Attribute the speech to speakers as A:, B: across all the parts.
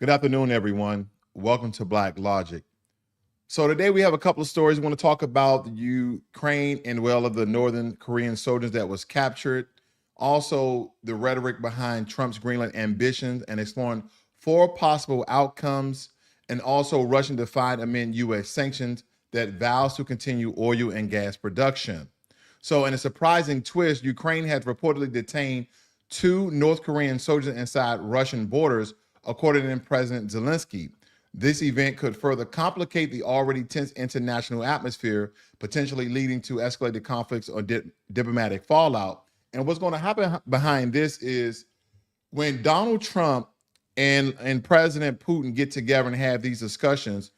A: Good afternoon, everyone. Welcome to Blacklogic. So today we have a couple of stories. We want to talk about the Ukraine and of the Northern Korean soldiers that was captured. Also, the rhetoric behind Trump's Greenland ambitions and exploring four possible outcomes, and also Russian defied amid U.S. sanctions that vows to continue oil and gas production. So in a surprising twist, Ukraine has reportedly detained two North Korean soldiers inside Russian borders, according to President Zelensky. This event could further complicate the already tense international atmosphere, potentially leading to escalated conflicts or diplomatic fallout. And what's going to happen behind this is when Donald Trump and President Putin get together and have these discussions,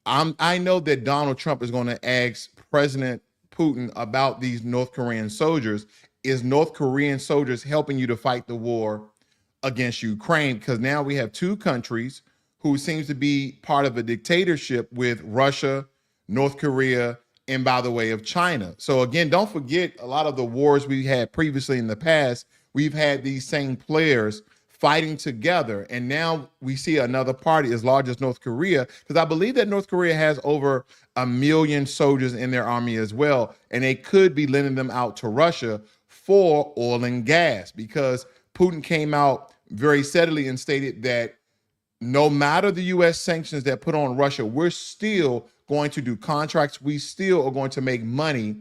A: I know that Donald Trump is going to ask President Putin about these North Korean soldiers. Is North Korean soldiers helping you to fight the war against Ukraine? Because now we have two countries who seems to be part of a dictatorship with Russia, North Korea, and by the way of China. So again, don't forget a lot of the wars we had previously in the past, we've had these same players fighting together. And now we see another party as large as North Korea, because I believe that North Korea has over 1 million soldiers in their army as well. And they could be lending them out to Russia for oil and gas, because Putin came out very steadily and stated that no matter the U.S. sanctions that put on Russia, we're still going to do contracts. We still are going to make money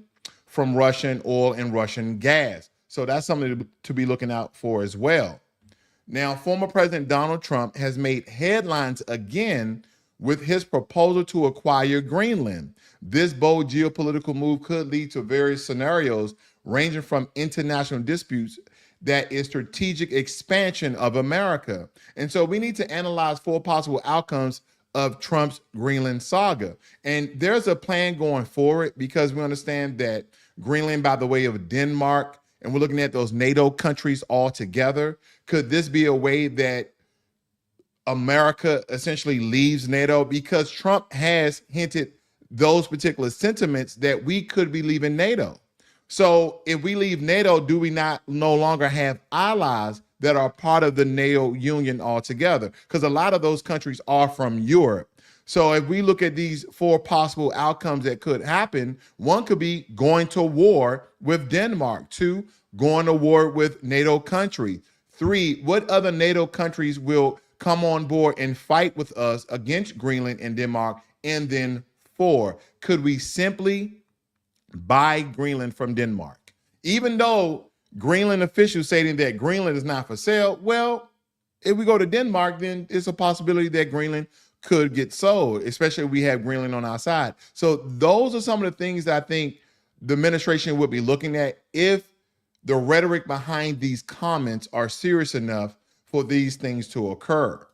A: from Russian oil and Russian gas. So that's something to be looking out for as well. Now, former President Donald Trump has made headlines again with his proposal to acquire Greenland. This bold geopolitical move could lead to various scenarios ranging from international disputes that is strategic expansion of America. And so we need to analyze four possible outcomes of Trump's Greenland saga. And there's a plan going forward, because we understand that Greenland by the way of Denmark, and we're looking at those NATO countries all together. Could this be a way that America essentially leaves NATO? Because Trump has hinted those particular sentiments that we could be leaving NATO. So if we leave NATO, do we not no longer have allies that are part of the NATO union altogether? Because a lot of those countries are from Europe. So if we look at these four possible outcomes that could happen, one could be going to war with Denmark. Two, going to war with NATO countries. Three, what other NATO countries will come on board and fight with us against Greenland and Denmark? And then four, could we simply buy Greenland from Denmark? Even though Greenland officials stating that Greenland is not for sale, well, if we go to Denmark, then it's a possibility that Greenland could get sold, especially if we have Greenland on our side. So those are some of the things that I think the administration would be looking at if the rhetoric behind these comments are serious enough for these things to occur.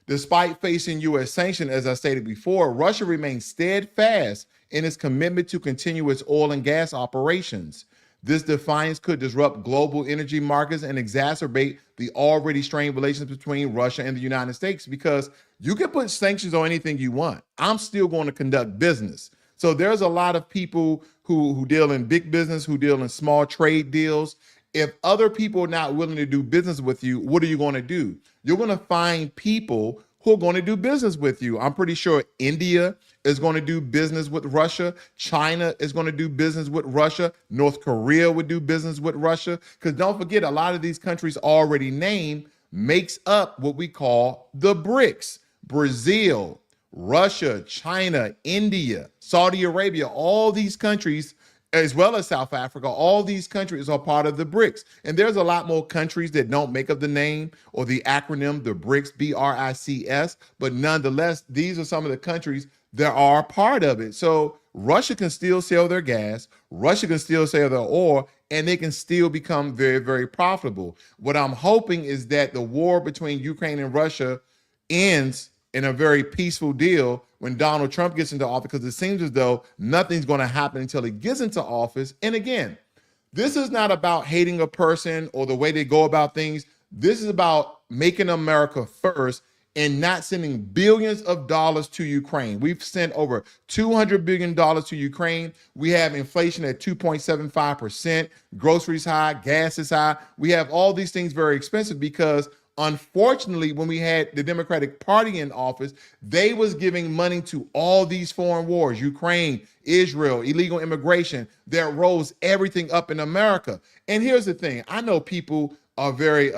A: Despite facing U.S. sanctions, as I stated before, Russia remains steadfast in its commitment to continue its oil and gas operations. This defiance could disrupt global energy markets and exacerbate the already strained relations between Russia and the United States, because you can put sanctions on anything you want. I'm still going to conduct business. So there's a lot of people who deal in big business, who deal in small trade deals. If other people are not willing to do business with you, what are you going to do? You're going to find people who are going to do business with you. I'm pretty sure India is going to do business with Russia. China is going to do business with Russia. North Korea would do business with Russia. Because don't forget, a lot of these countries already named makes up what we call the BRICS. Brazil, Russia, China, India, Saudi Arabia, all these countries, as well as South Africa, all these countries are part of the BRICS. And there's a lot more countries that don't make up the name or the acronym, the BRICS, B-R-I-C-S, but nonetheless, these are some of the countries that are part of it. So Russia can still sell their gas, Russia can still sell their oil, and they can still become very, very profitable. What I'm hoping is that the war between Ukraine and Russia ends in a very peaceful deal when Donald Trump gets into office, because it seems as though nothing's going to happen until he gets into office. And again, this is not about hating a person or the way they go about things. This is about making America first and not sending billions of dollars to Ukraine. We've sent over $200 billion to Ukraine. We have inflation at 2.75%, groceries high, gas is high. We have all these things very expensive because unfortunately, when we had the Democratic Party in office, they was giving money to all these foreign wars, Ukraine, Israel, illegal immigration, that rose everything up in America. And here's the thing. I know people are very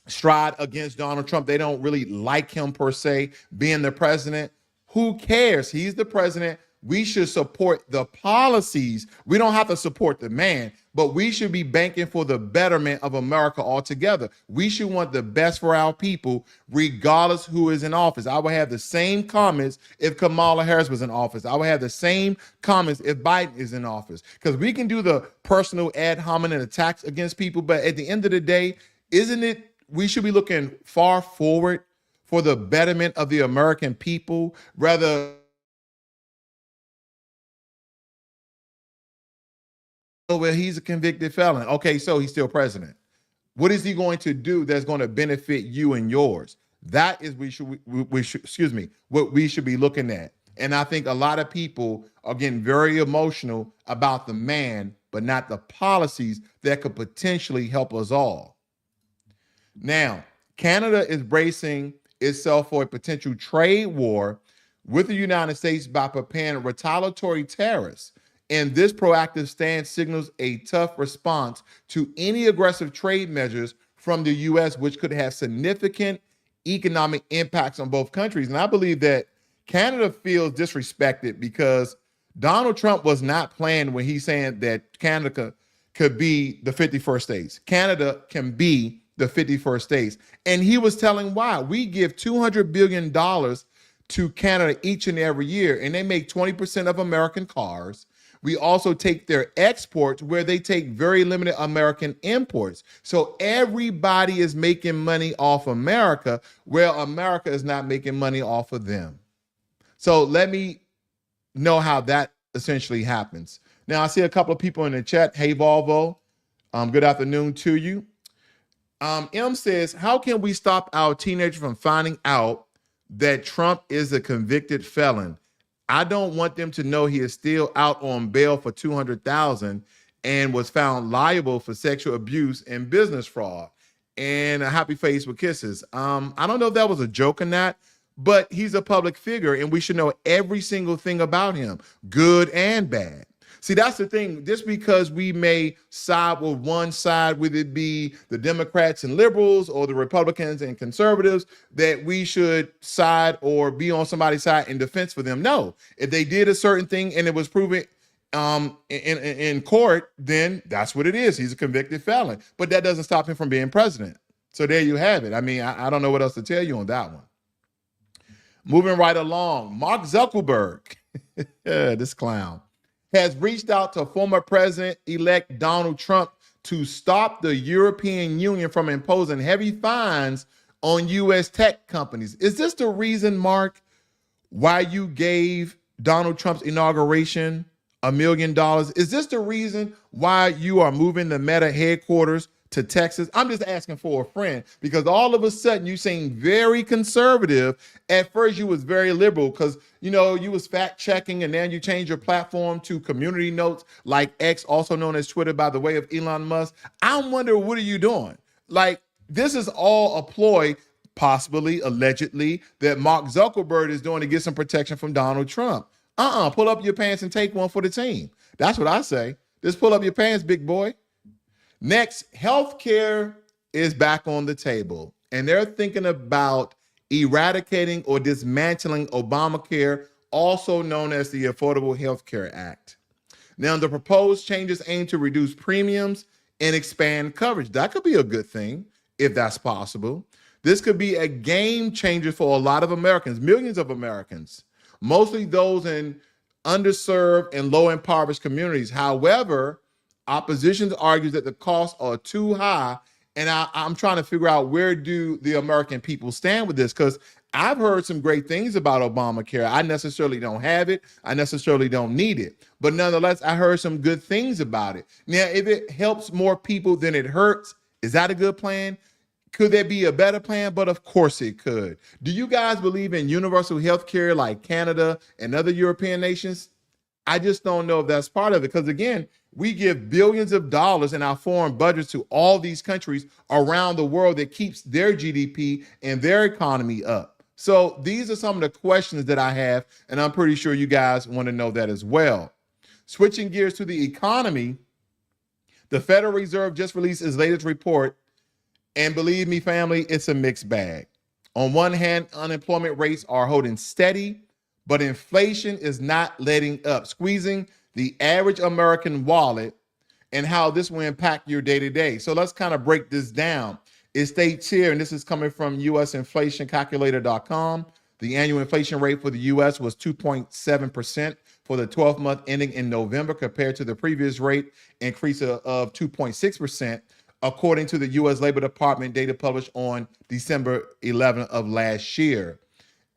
A: stride against Donald Trump. They don't really like him per se being the president. Who cares? He's the president. We should support the policies. We don't have to support the man, but we should be banking for the betterment of America altogether. We should want the best for our people, regardless who is in office. I would have the same comments if Kamala Harris was in office. I would have the same comments if Biden is in office, because we can do the personal ad hominem attacks against people, but at the end of the day, isn't it we should be looking far forward for the betterment of the American people, rather well, he's a convicted felon. Okay, so he's still president. What is he going to do that's going to benefit you and yours? That is what we should be looking at. And I think a lot of people are getting very emotional about the man, but not the policies that could potentially help us all. Now, Canada is bracing itself for a potential trade war with the United States by preparing retaliatory tariffs. And this proactive stance signals a tough response to any aggressive trade measures from the U.S., which could have significant economic impacts on both countries. And I believe that Canada feels disrespected because Donald Trump was not playing when he's saying that Canada could be the 51st states. Canada can be the 51st states. And he was telling why. We give $200 billion to Canada each and every year, and they make 20% of American cars. We also take their exports where they take very limited American imports. So everybody is making money off America where America is not making money off of them. So let me know how that essentially happens. Now, I see a couple of people in the chat. Hey, Volvo, good afternoon to you. M says, how can we stop our teenagers from finding out that Trump is a convicted felon? I don't want them to know he is still out on bail for $200,000 and was found liable for sexual abuse and business fraud. And a happy face with kisses. I don't know if that was a joke or not, but he's a public figure and we should know every single thing about him, good and bad. See, that's the thing. Just because we may side with one side, whether it be the Democrats and liberals or the Republicans and conservatives, that we should side or be on somebody's side in defense for them. No, if they did a certain thing and it was proven in court, then that's what it is. He's a convicted felon, but that doesn't stop him from being president. So there you have it. I mean, I don't know what else to tell you on that one. Moving right along, Mark Zuckerberg, this clown, has reached out to former President-elect Donald Trump to stop the European Union from imposing heavy fines on U.S. tech companies. Is this the reason, Mark, why you gave Donald Trump's inauguration $1 million? Is this the reason why you are moving the Meta headquarters to Texas? I'm just asking for a friend, because all of a sudden you seem very conservative. At first you was very liberal because, you know, you was fact checking, and then you changed your platform to community notes like X, also known as Twitter by the way of Elon Musk. I'm wondering, what are you doing? Like, this is all a ploy, possibly, allegedly, that Mark Zuckerberg is doing to get some protection from Donald Trump. Pull up your pants and take one for the team. That's what I say. Just pull up your pants, big boy. Next, healthcare is back on the table, and they're thinking about eradicating or dismantling Obamacare, also known as the Affordable Health Care Act. Now, the proposed changes aim to reduce premiums and expand coverage. That could be a good thing if that's possible. This could be a game changer for a lot of Americans, millions of Americans, mostly those in underserved and low impoverished communities. However, opposition argues that the costs are too high, and I'm trying to figure out, where do the American people stand with this? Because I've heard some great things about Obamacare. I necessarily don't have it. I necessarily don't need it. But nonetheless, I heard some good things about it. Now, if it helps more people than it hurts, is that a good plan? Could there be a better plan? But of course it could. Do you guys believe in universal health care like Canada and other European nations? I just don't know if that's part of it. Because again, we give billions of dollars in our foreign budgets to all these countries around the world that keeps their GDP and their economy up. So these are some of the questions that I have, and I'm pretty sure you guys want to know that as well. Switching gears to the economy, the Federal Reserve just released its latest report, and believe me, family, it's a mixed bag. On one hand, unemployment rates are holding steady, but inflation is not letting up, squeezing the average American wallet, and how this will impact your day-to-day. So let's kind of break this down. It states here, and this is coming from usinflationcalculator.com, the annual inflation rate for the U.S. was 2.7% for the 12th month ending in November, compared to the previous rate increase of 2.6%, according to the U.S. Labor Department data published on December 11th of last year.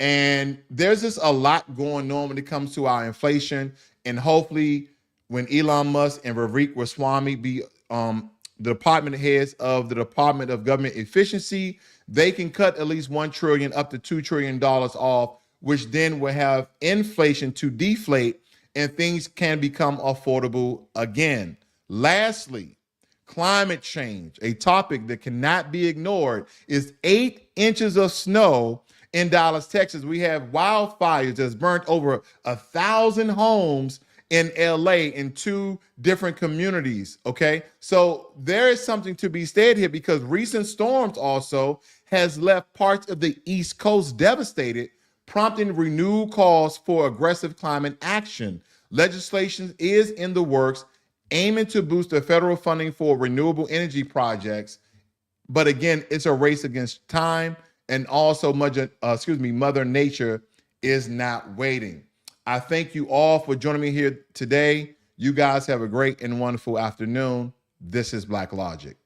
A: And there's just a lot going on when it comes to our inflation. And hopefully when Elon Musk and Vivek Ramaswamy be the department heads of the Department of Government Efficiency, they can cut at least $1 trillion up to $2 trillion off, which then will have inflation to deflate and things can become affordable again. Lastly, climate change, a topic that cannot be ignored, is 8 inches of snow in Dallas, Texas. We have wildfires that's burnt over 1,000 homes in LA in 2 different communities, okay? So there is something to be said here, because recent storms also has left parts of the East Coast devastated, prompting renewed calls for aggressive climate action. Legislation is in the works, aiming to boost the federal funding for renewable energy projects. But again, it's a race against time, and also Mother Nature is not waiting. I thank you all for joining me here today. You guys have a great and wonderful afternoon. This is Blacklogic.